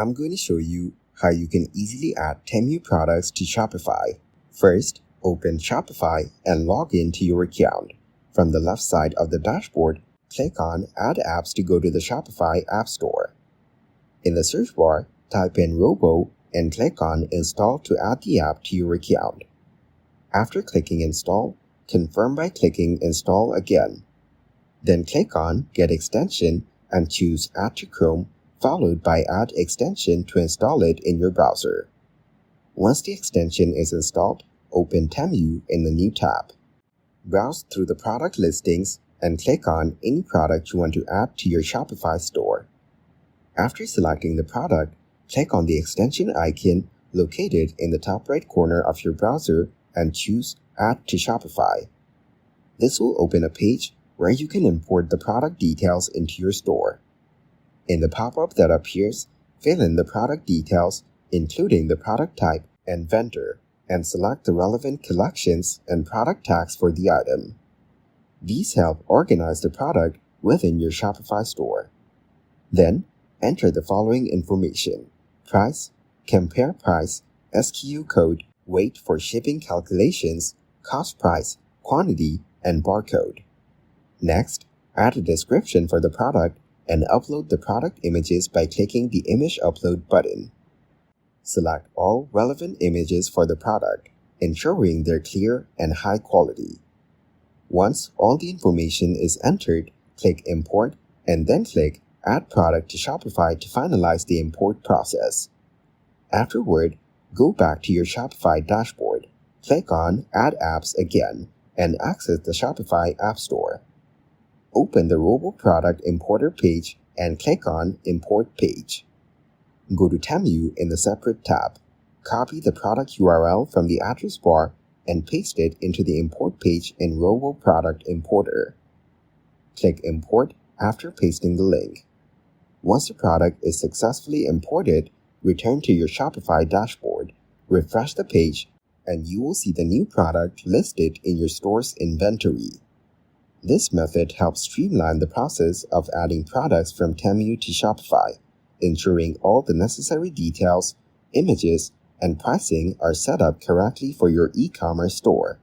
I'm going to show you how you can easily add Temu products to Shopify. First, open Shopify and log into your account. From the left side of the dashboard, click on Add Apps to go to the Shopify App Store. In the search bar, type in Robo and click on Install to add the app to your account. After clicking Install, confirm by clicking Install again. Then click on Get Extension and choose Add to Chrome, followed by Add Extension to install it in your browser. Once the extension is installed, open Temu in the new tab. Browse through the product listings and click on any product you want to add to your Shopify store. After selecting the product, click on the extension icon located in the top right corner of your browser and choose Add to Shopify. This will open a page where you can import the product details into your store. In the pop-up that appears, fill in the product details, including the product type and vendor, and select the relevant collections and product tags for the item. These help organize the product within your Shopify store. Then, enter the following information: price, compare price, SKU code, weight for shipping calculations, cost price, quantity, and barcode. Next, add a description for the product and upload the product images by clicking the Image Upload button. Select all relevant images for the product, ensuring they're clear and high quality. Once all the information is entered, click Import and then click Add Product to Shopify to finalize the import process. Afterward, go back to your Shopify dashboard, click on Add Apps again, and access the Shopify App Store. Open the Robo Product Importer page and click on Import Page. Go to Temu in the separate tab. Copy the product URL from the address bar and paste it into the import page in Robo Product Importer. Click Import after pasting the link. Once the product is successfully imported, return to your Shopify dashboard, refresh the page, and you will see the new product listed in your store's inventory. This method helps streamline the process of adding products from Temu to Shopify, ensuring all the necessary details, images, and pricing are set up correctly for your e-commerce store.